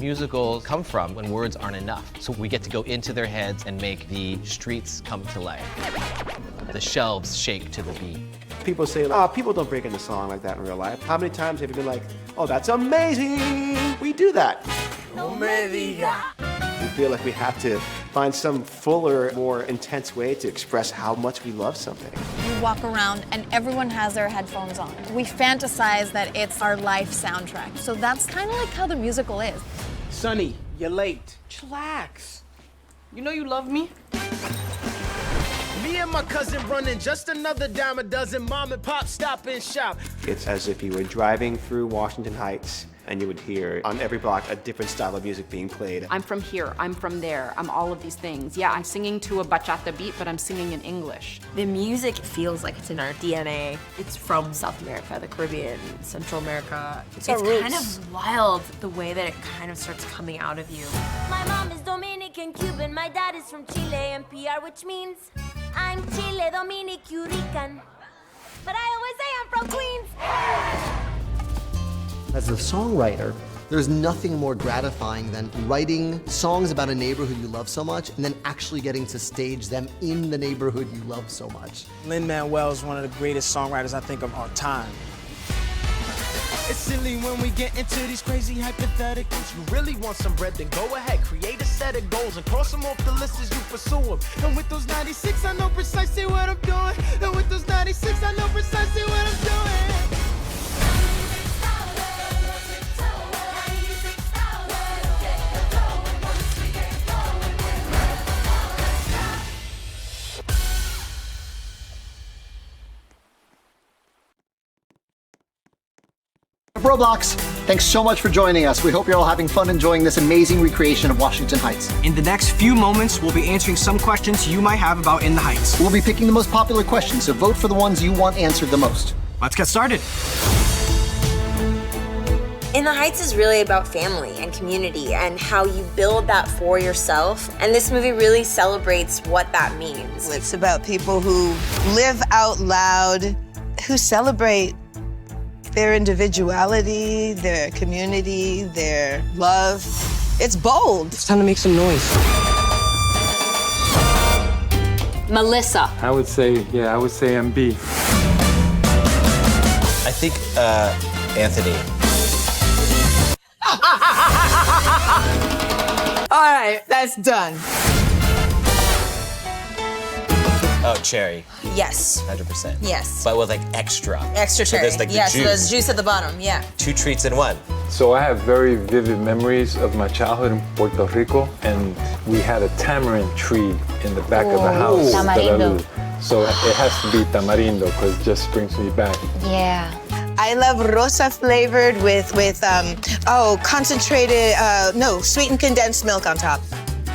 musicals come from when words aren't enough. So we get to go into their heads and make the streets come to life. The shelves shake to the beat. People say, oh, people don't break into song like that in real life. How many times have you been like, oh, that's amazing? We do that. No me diga. We feel like we have to find some fuller, more intense way to express how much we love something. We walk around and everyone has their headphones on. We fantasize that it's our life soundtrack. So that's kind of like how the musical is. Sonny, you're late. Chillax. You know you love me. Me and my cousin running just another dime a dozen. Mom and pop stop and shop. It's as if you were driving through Washington Heights and you would hear on every block a different style of music being played. I'm from here, I'm from there, I'm all of these things. Yeah, I'm singing to a bachata beat, but I'm singing in English. The music feels like it's in our DNA. It's from South America, the Caribbean, Central America. It's kind of wild the way that it kind of starts coming out of you. My mom is Dominican, Cuban, my dad is from Chile and PR, which means I'm Chile, Dominican, Rican. But I always say I'm from Queens. As a songwriter, there's nothing more gratifying than writing songs about a neighborhood you love so much and then actually getting to stage them in the neighborhood you love so much. Lin-Manuel is one of the greatest songwriters I think of our time. It's silly when we get into these crazy hypotheticals. You really want some bread, then go ahead, create a set of goals and cross them off the list as you pursue them. And with those 96, I know precisely what I'm doing. And with those 96, I know precisely what I'm doing. Roblox, thanks so much for joining us. We hope you're all having fun enjoying this amazing recreation of Washington Heights. In the next few moments, we'll be answering some questions you might have about In the Heights. We'll be picking the most popular questions, so vote for the ones you want answered the most. Let's get started. In the Heights is really about family and community and how you build that for yourself. And this movie really celebrates what that means. It's about people who live out loud, who celebrate their individuality, their community, their love. It's bold. It's time to make some noise. Melissa. I would say MB. I think, Anthony. All right, that's done. Oh, cherry. Yes. 100%. Yes. But with like extra. Extra So cherry. there's like the yes, juice. there's juice at the bottom, yeah. 2 treats in one. So I have very vivid memories of my childhood in Puerto Rico, and we had a tamarind tree in the back of the house. Tamarindo. So it has to be tamarindo because it just brings me back. Yeah. I love rosa flavored with concentrated, sweetened condensed milk on top.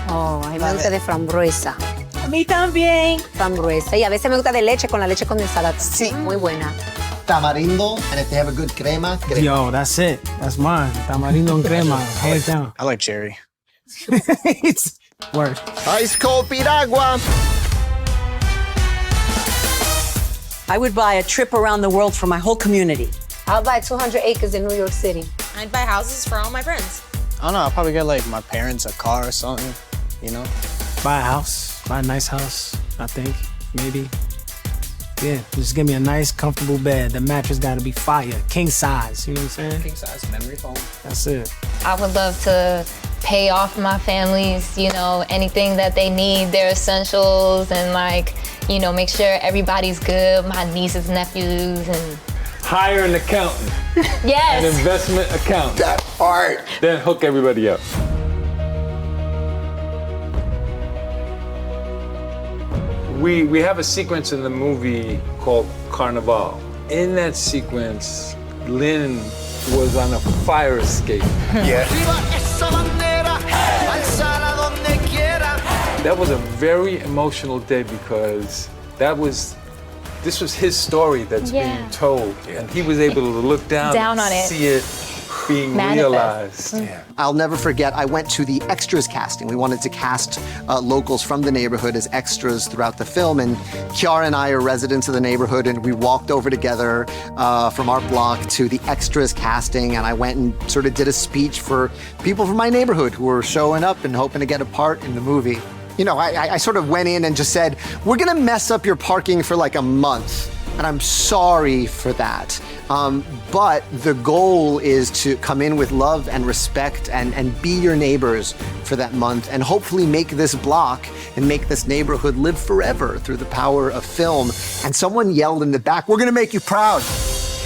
Oh, a mí me gusta de frambuesa. A mí también. Frambuesa. Y a veces me gusta de leche con la leche condensada. Sí. Muy buena. Tamarindo, and if they have a good crema. Yo, that's it. That's mine. Tamarindo and crema. Hands down. I like cherry. It's word. Ice cold piragua. I would buy a trip around the world for my whole community. I'll buy 200 acres in New York City. I'd buy houses for all my friends. I don't know, I'll probably get like my parents a car or something, you know? Buy a house. Buy a nice house, I think. Maybe. Yeah, just give me a nice, comfortable bed. The mattress gotta be fire. King size, you know what I'm saying? King size memory foam. That's it. I would love to pay off my families, anything that they need, their essentials, and make sure everybody's good, my nieces, nephews, and... Hire an accountant. Yes. An investment accountant. That part. Then hook everybody up. We have a sequence in the movie called Carnival. In that sequence, Lynn was on a fire escape. Yeah. That was a very emotional day because this was his story that's being told. And he was able to look down on and it. see it. being Manifest. realized. I'll never forget, I went to the extras casting. We wanted to cast locals from the neighborhood as extras throughout the film, and Kiara and I are residents of the neighborhood, and we walked over together from our block to the extras casting, and I went and sort of did a speech for people from my neighborhood who were showing up and hoping to get a part in the movie. You know, I sort of went in and just said, we're gonna mess up your parking for like a month, and I'm sorry for that. But the goal is to come in with love and respect and be your neighbors for that month and hopefully make this block and make this neighborhood live forever through the power of film. And someone yelled in the back, we're gonna make you proud.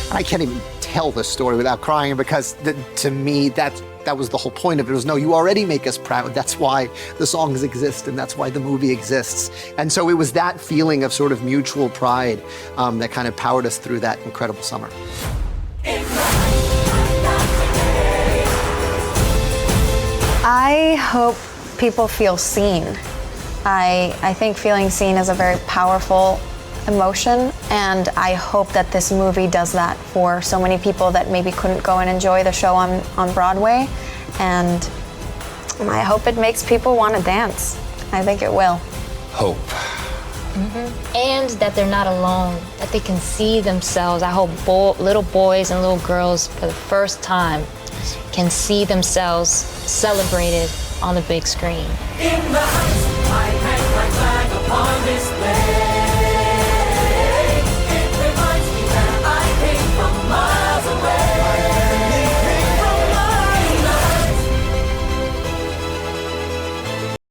And I can't even tell this story without crying because to me, that was the whole point of it. Was no, you already make us proud. That's why the songs exist and that's why the movie exists. And so it was that feeling of sort of mutual pride that kind of powered us through that incredible summer. I hope people feel seen. I think feeling seen is a very powerful emotion, and I hope that this movie does that for so many people that maybe couldn't go and enjoy the show on Broadway, and I hope it makes people want to dance. I think it will. Hope. And that they're not alone, that they can see themselves. I hope little boys and little girls for the first time can see themselves celebrated on the big screen. In the heights, I hang my flag upon display.